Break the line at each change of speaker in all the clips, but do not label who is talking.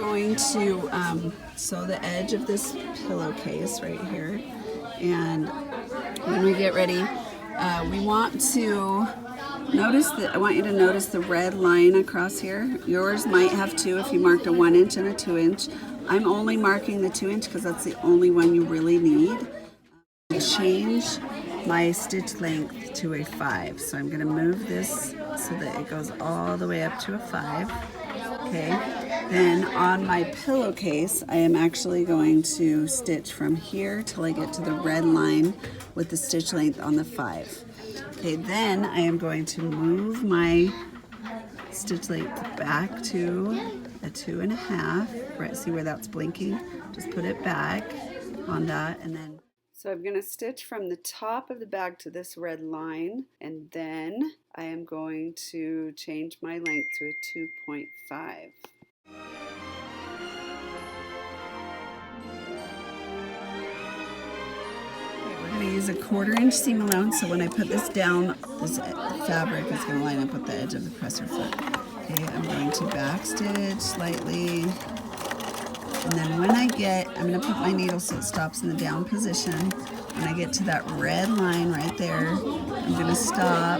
going to sew the edge of this pillowcase right here, and when we get ready, we want to notice that I want you to notice the red line across here. Yours might have two if you marked a 1 inch and a 2 inch. I'm only marking the 2 inch because that's the only one you really need. Change my stitch length to a 5, so I'm going to move this so that it goes all the way up to a 5. Okay, then on my pillowcase I am actually going to stitch from here till I get to the red line with the stitch length on the 5. Okay, then I am going to move my stitch length back to a 2.5. Right, see where that's blinking? Just put it back on that, and then so I'm going to stitch from the top of the bag to this red line, and then I am going to change my length to a 2.5. We're going to use a 1/4 inch seam allowance, so when I put this down, this fabric is going to line up with the edge of the presser foot. Okay, I'm going to back stitch slightly. And then when I get, I'm going to put my needle so it stops in the down position. When I get to that red line right there, I'm going to stop.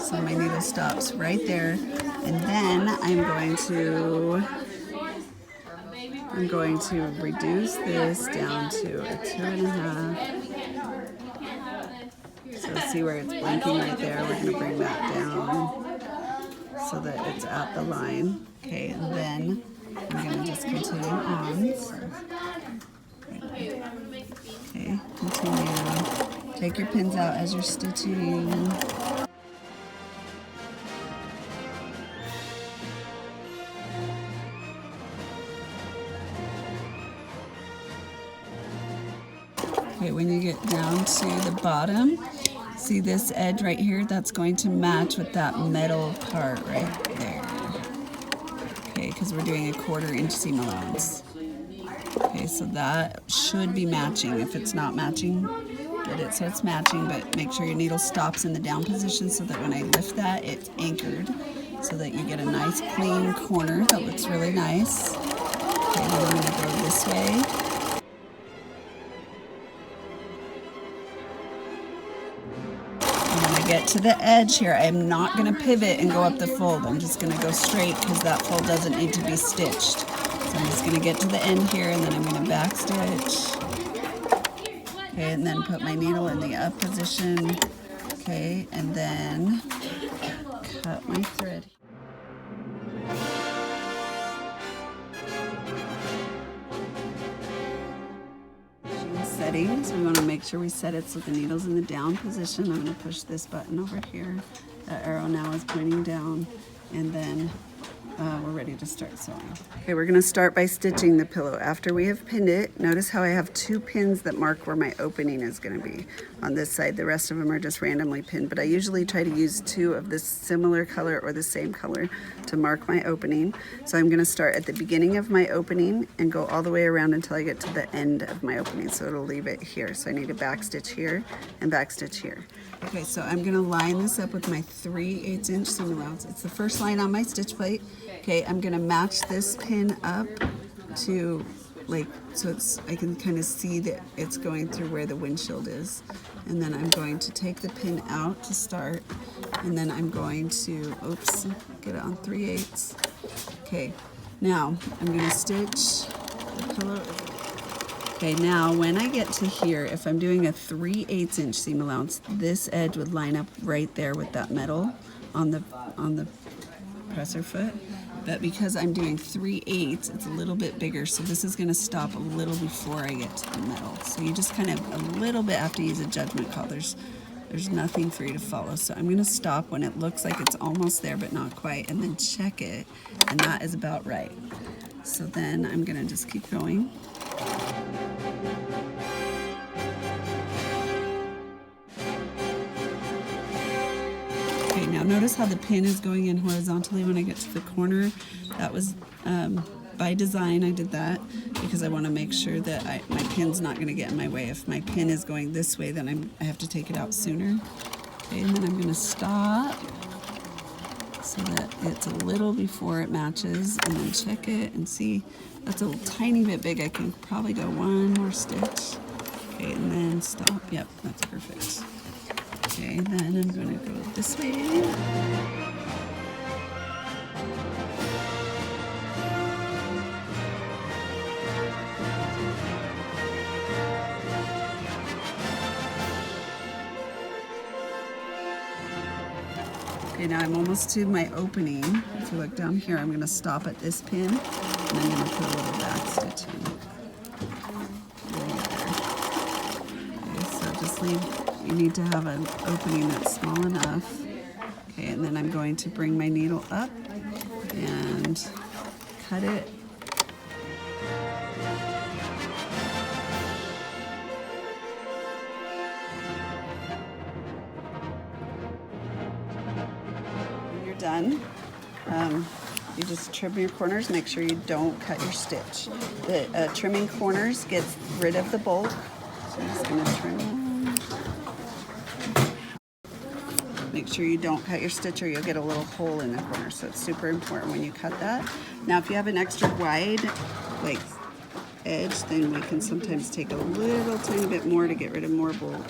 So my needle stops right there. And then I'm going to reduce this down to a 2.5. So see where it's blinking right there? We're going to bring that down so that it's at the line. Okay, and then I'm going to just continue on. Okay, continue. Take your pins out as you're stitching. Okay, when you get down to the bottom, see this edge right here? That's going to match with that metal part right there. Okay, because we're doing a 1/4 inch seam allowance. Okay, so that should be matching. If it's not matching, get it so it's matching, but make sure your needle stops in the down position so that when I lift that, it's anchored so that you get a nice clean corner that looks really nice. Okay, then I'm going to go this way. Get to the edge here, I'm not going to pivot and go up the fold. I'm just going to go straight because that fold doesn't need to be stitched. So I'm just going to get to the end here, and then I'm going to back stitch. Okay, and then put my needle in the up position. Okay, and then cut my thread. Settings, we want to make sure we set it so the needle's in the down position. I'm going to push this button over here. That arrow now is pointing down, and then we're ready to start sewing. Okay, we're going to start by stitching the pillow. After we have pinned it, notice how I have 2 pins that mark where my opening is going to be on this side. The rest of them are just randomly pinned, but I usually try to use 2 of this similar color or the same color to mark my opening. So I'm going to start at the beginning of my opening and go all the way around until I get to the end of my opening. So it'll leave it here. So I need a back stitch here and back stitch here. Okay, so I'm going to line this up with my 3/8 inch seam allowance. It's the first line on my stitch plate. Okay, I'm going to match this pin up to so I can kind of see that it's going through where the windshield is. And then I'm going to take the pin out to start, and then I'm going to, get it on 3/8. Okay, now I'm going to stitch the pillow. Okay, now when I get to here, if I'm doing a 3/8 inch seam allowance, this edge would line up right there with that metal on the presser foot. But because I'm doing 3/8, it's a little bit bigger, so this is going to stop a little before I get to the metal. So you just kind of a little bit have to use a judgment call. There's nothing for you to follow. So I'm going to stop when it looks like it's almost there but not quite, and then check it, and that is about right. So then I'm going to just keep going. Okay, now notice how the pin is going in horizontally when I get to the corner. That was by design. I did that because I want to make sure that my pin's not going to get in my way. If my pin is going this way, then I have to take it out sooner. Okay, and then I'm going to stop, so that it's a little before it matches, and then check it and see that's a tiny bit big. I can probably go one more stitch. Okay, and then stop. Yep, that's perfect. Okay, then I'm going to go this way. Okay, now I'm almost to my opening. If you look down here, I'm going to stop at this pin, and I'm going to put a little back stitch in. Okay, so just leave, you need to have an opening that's small enough. Okay, and then I'm going to bring my needle up and cut it. Done. You just trim your corners, make sure you don't cut your stitch. The trimming corners gets rid of the bulk. So I'm just going to trim them. Make sure you don't cut your stitch or you'll get a little hole in the corner. So it's super important when you cut that. Now if you have an extra wide like edge, then we can sometimes take a little tiny bit more to get rid of more bulk.